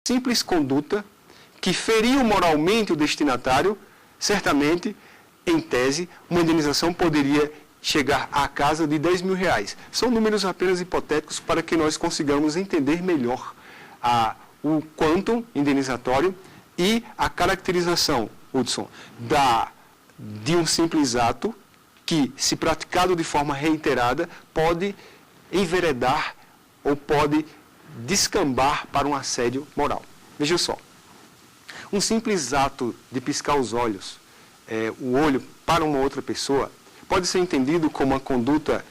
simples conduta que feriu moralmente o destinatário, certamente, em tese, uma indenização poderia chegar à casa de R$10 mil. São números apenas hipotéticos para que nós consigamos entender melhor o quantum indenizatório e a caracterização, Hudson, de um simples ato que, se praticado de forma reiterada, pode enveredar ou pode descambar para um assédio moral. Veja só, um simples ato de piscar os olhos, o olho para uma outra pessoa, pode ser entendido como uma conduta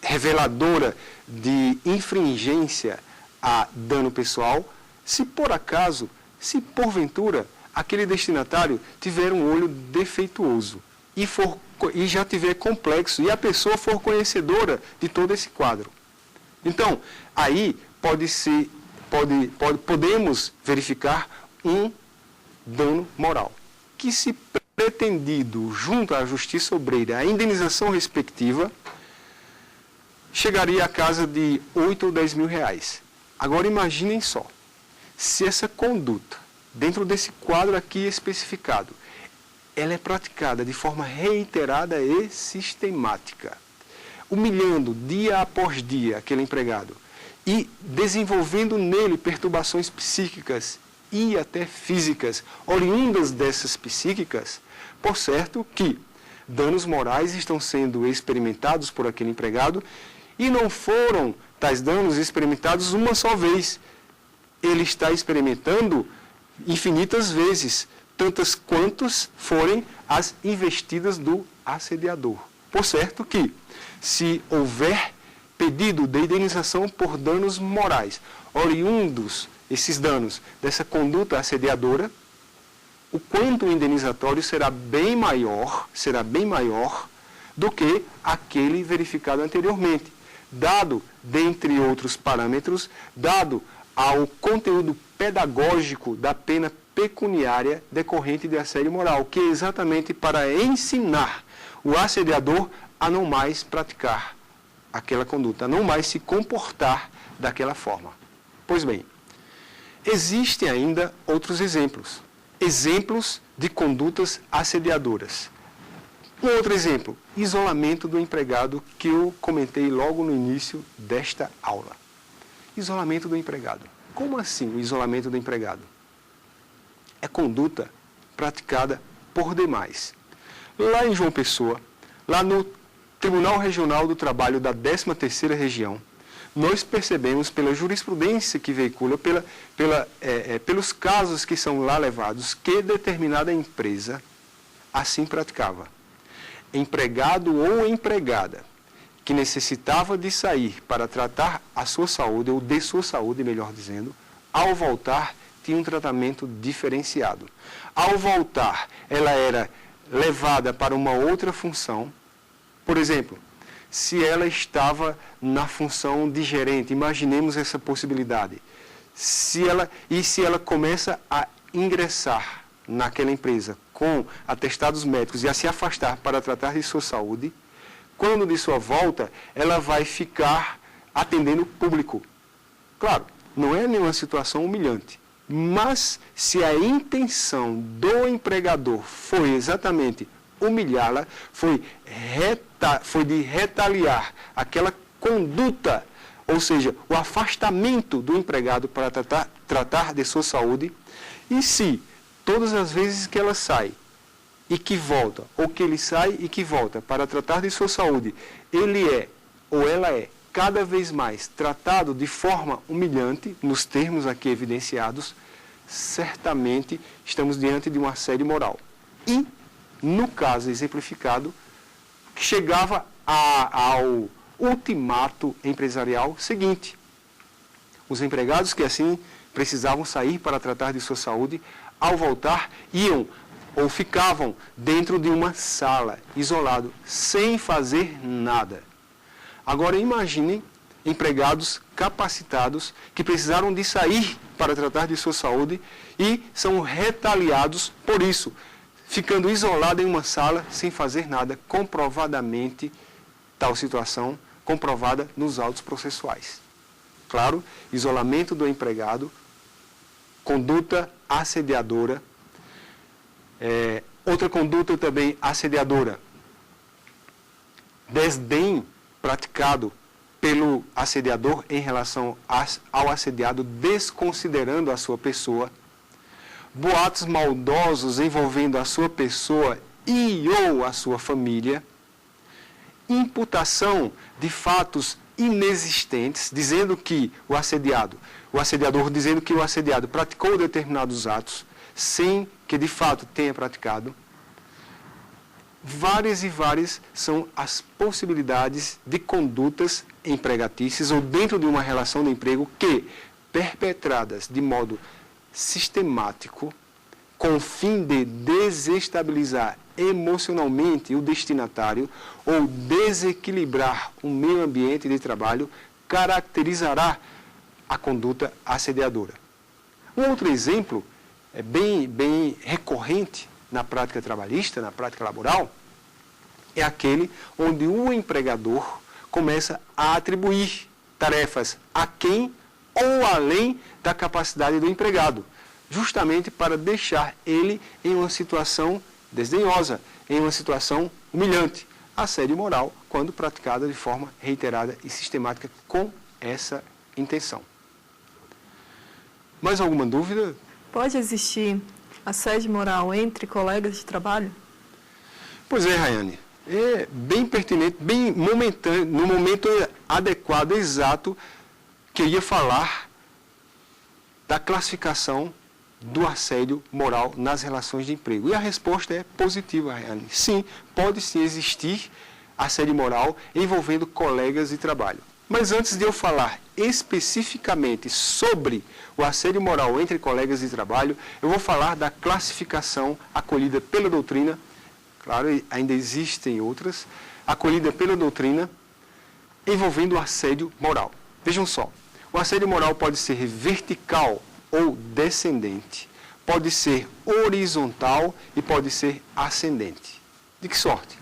reveladora de infringência a dano pessoal, se por acaso, se porventura, aquele destinatário tiver um olho defeituoso e já tiver complexo e a pessoa for conhecedora de todo esse quadro. Então, aí podemos verificar um dano moral, que se pretendido junto à Justiça Obreira a indenização respectiva, chegaria à casa de R$8 ou R$10 mil. Agora imaginem só, se essa conduta, dentro desse quadro aqui especificado, ela é praticada de forma reiterada e sistemática, humilhando dia após dia aquele empregado e desenvolvendo nele perturbações psíquicas e até físicas oriundas dessas psíquicas, por certo que danos morais estão sendo experimentados por aquele empregado e não foram tais danos experimentados uma só vez. Ele está experimentando infinitas vezes, tantas quantas forem as investidas do assediador. Por certo que, se houver pedido de indenização por danos morais, oriundos, esses danos, dessa conduta assediadora, o quanto indenizatório será bem maior do que aquele verificado anteriormente, dado, dentre outros parâmetros, dado ao conteúdo pedagógico da pena pecuniária decorrente de assédio moral, que é exatamente para ensinar o assediador a não mais praticar aquela conduta, a não mais se comportar daquela forma. Pois bem, existem ainda outros exemplos de condutas assediadoras. Um outro exemplo, isolamento do empregado, que eu comentei logo no início desta aula. Isolamento do empregado. Como assim o isolamento do empregado? É conduta praticada por demais. Lá em João Pessoa, lá no Tribunal Regional do Trabalho da 13ª Região, nós percebemos pela jurisprudência que veicula, pelos casos que são lá levados, que determinada empresa assim praticava. Empregado ou empregada que necessitava de sair para tratar a sua saúde, ou de sua saúde, melhor dizendo, ao voltar tinha um tratamento diferenciado. Ao voltar, ela era levada para uma outra função. Por exemplo, se ela estava na função de gerente, imaginemos essa possibilidade. Se ela começa a ingressar naquela empresa com atestados médicos e a se afastar para tratar de sua saúde, quando de sua volta, ela vai ficar atendendo o público. Claro, não é nenhuma situação humilhante, mas se a intenção do empregador foi exatamente humilhá-la, foi de retaliar aquela conduta, ou seja, o afastamento do empregado para tratar de sua saúde, e se todas as vezes que ela sai e que volta, ou que ele sai e que volta para tratar de sua saúde, ele é ou ela é cada vez mais tratado de forma humilhante, nos termos aqui evidenciados, certamente estamos diante de um assédio moral. E, no caso exemplificado, chegava ao ultimato empresarial seguinte. Os empregados que assim precisavam sair para tratar de sua saúde, ao voltar, iam ou ficavam dentro de uma sala, isolado, sem fazer nada. Agora imaginem empregados capacitados que precisaram de sair para tratar de sua saúde e são retaliados por isso, ficando isolado em uma sala sem fazer nada, comprovadamente tal situação comprovada nos autos processuais. claro, isolamento do empregado, conduta assediadora. Outra conduta também assediadora, desdém praticado pelo assediador em relação ao assediado, desconsiderando a sua pessoa, boatos maldosos envolvendo a sua pessoa e ou a sua família, imputação de fatos inexistentes, dizendo que o assediador dizendo que o assediado praticou determinados atos, sem que de fato tenha praticado. Várias e várias são as possibilidades de condutas empregatícias ou dentro de uma relação de emprego que, perpetradas de modo sistemático, com o fim de desestabilizar emocionalmente o destinatário ou desequilibrar o meio ambiente de trabalho, caracterizará a conduta assediadora. Um outro exemplo bem recorrente na prática trabalhista, na prática laboral, é aquele onde o empregador começa a atribuir tarefas a quem ou além da capacidade do empregado, justamente para deixar ele em uma situação desdenhosa, em uma situação humilhante. Assédio moral, quando praticada de forma reiterada e sistemática com essa intenção. Mais alguma dúvida? Pode existir assédio moral entre colegas de trabalho? Pois é, Rayane. É bem pertinente, bem momentâneo, no momento adequado, exato, que eu ia falar da classificação do assédio moral nas relações de emprego. E a resposta é positiva, Rayane. Sim, pode sim existir assédio moral envolvendo colegas de trabalho. Mas antes de eu falar especificamente sobre o assédio moral entre colegas de trabalho, eu vou falar da classificação acolhida pela doutrina. Claro, ainda existem outras, acolhida pela doutrina, envolvendo o assédio moral. Vejam só, o assédio moral pode ser vertical ou descendente, pode ser horizontal e pode ser ascendente. De que sorte?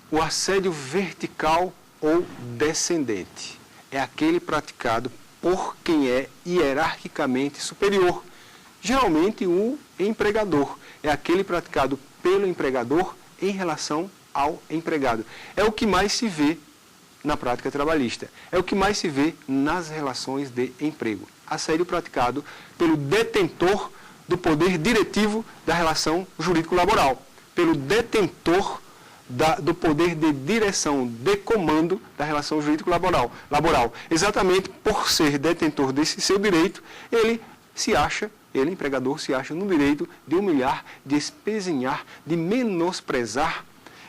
O assédio vertical ou descendente é aquele praticado por quem é hierarquicamente superior. Geralmente o empregador. É aquele praticado pelo empregador em relação ao empregado. É o que mais se vê na prática trabalhista. É o que mais se vê nas relações de emprego. Assédio praticado pelo detentor do poder diretivo da relação jurídico-laboral. Pelo detentor do poder de direção, de comando da relação jurídico-laboral. Exatamente por ser detentor desse seu direito, ele, empregador, se acha no direito de humilhar, de espezinhar, de menosprezar,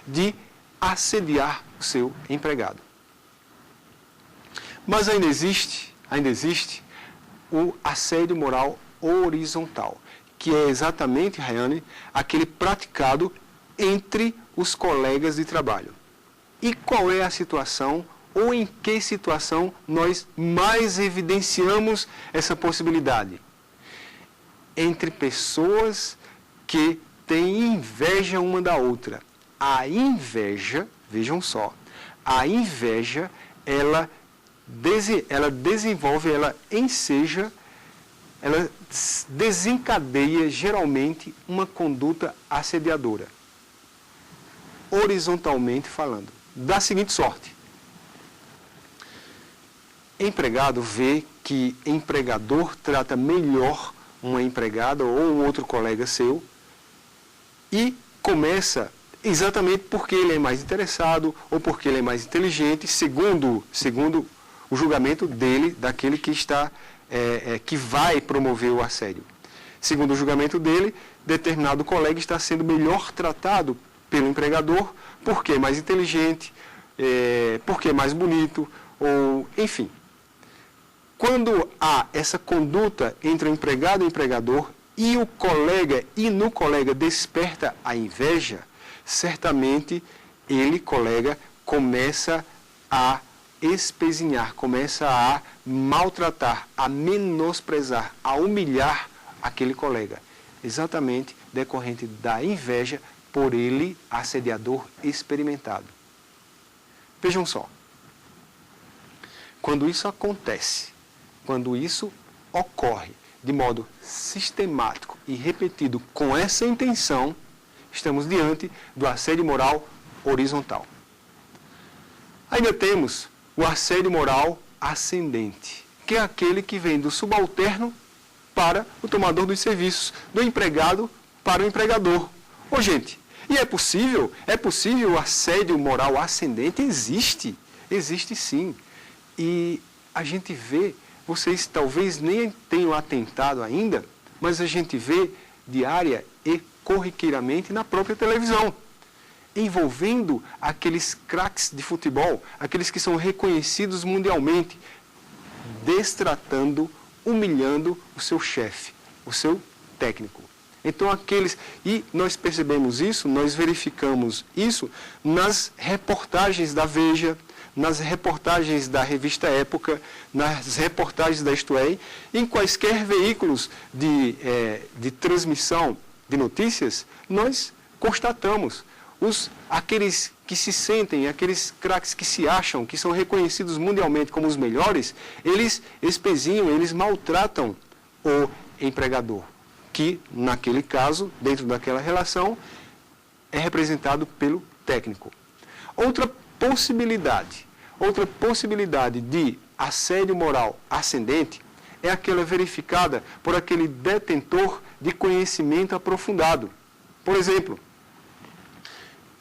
de assediar o seu empregado. Mas ainda existe o assédio moral horizontal, que é exatamente, Rayane, aquele praticado entre os colegas de trabalho. E qual é a situação, ou em que situação nós mais evidenciamos essa possibilidade? Entre pessoas que têm inveja uma da outra. A inveja, vejam só, a inveja, ela desenvolve, ela enseja, ela desencadeia geralmente uma conduta assediadora. Horizontalmente falando, da seguinte sorte: empregado vê que empregador trata melhor uma empregada ou um outro colega seu e começa, exatamente porque ele é mais interessado ou porque ele é mais inteligente, segundo o julgamento dele, daquele que que vai promover o assédio. Segundo o julgamento dele, determinado colega está sendo melhor tratado pelo empregador, porque é mais inteligente, porque é mais bonito, ou enfim. Quando há essa conduta entre o empregado e o empregador, e no colega desperta a inveja, certamente ele, colega, começa a espezinhar, começa a maltratar, a menosprezar, a humilhar aquele colega. Exatamente decorrente da inveja por ele, assediador experimentado. Vejam só. Quando isso acontece, quando isso ocorre de modo sistemático e repetido com essa intenção, estamos diante do assédio moral horizontal. Ainda temos o assédio moral ascendente, que é aquele que vem do subalterno para o tomador dos serviços, do empregado para o empregador. Ô, gente, e é possível o assédio moral ascendente? Existe sim. E a gente vê, vocês talvez nem tenham atentado ainda, mas a gente vê diária e corriqueiramente na própria televisão, envolvendo aqueles craques de futebol, aqueles que são reconhecidos mundialmente, destratando, humilhando o seu chefe, o seu técnico. Então e nós percebemos isso, nós verificamos isso nas reportagens da Veja, nas reportagens da revista Época, nas reportagens da Isto É, em quaisquer veículos de transmissão de notícias, nós constatamos aqueles que se sentem, aqueles craques que se acham, que são reconhecidos mundialmente como os melhores, eles espezinham, eles maltratam o empregador, que naquele caso, dentro daquela relação, é representado pelo técnico. Outra possibilidade de assédio moral ascendente é aquela verificada por aquele detentor de conhecimento aprofundado. Por exemplo,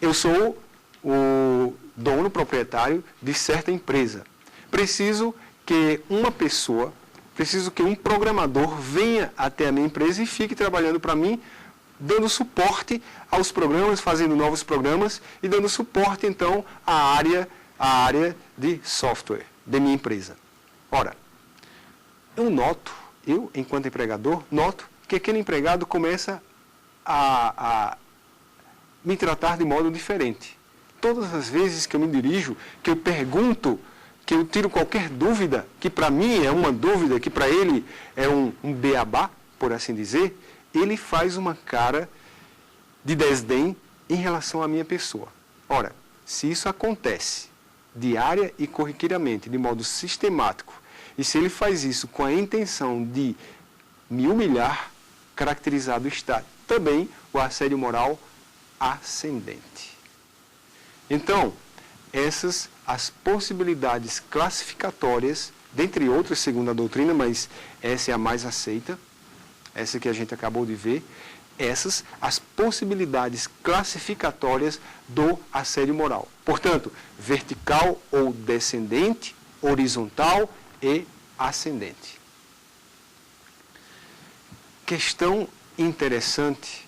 eu sou o dono, proprietário de certa empresa. Preciso que um programador venha até a minha empresa e fique trabalhando para mim, dando suporte aos programas, fazendo novos programas e dando suporte, então, à área de software de minha empresa. Ora, eu, enquanto empregador, noto que aquele empregado começa a me tratar de modo diferente. Todas as vezes que eu me dirijo, que eu pergunto, que eu tiro qualquer dúvida, que para mim é uma dúvida, que para ele é um beabá, por assim dizer, ele faz uma cara de desdém em relação à minha pessoa. Ora, se isso acontece diária e corriqueiramente, de modo sistemático, e se ele faz isso com a intenção de me humilhar, caracterizado está também o assédio moral ascendente. Então, essas as possibilidades classificatórias, dentre outras segundo a doutrina, mas essa é a mais aceita, essa que a gente acabou de ver, essas as possibilidades classificatórias do assédio moral. Portanto, vertical ou descendente, horizontal e ascendente. Questão interessante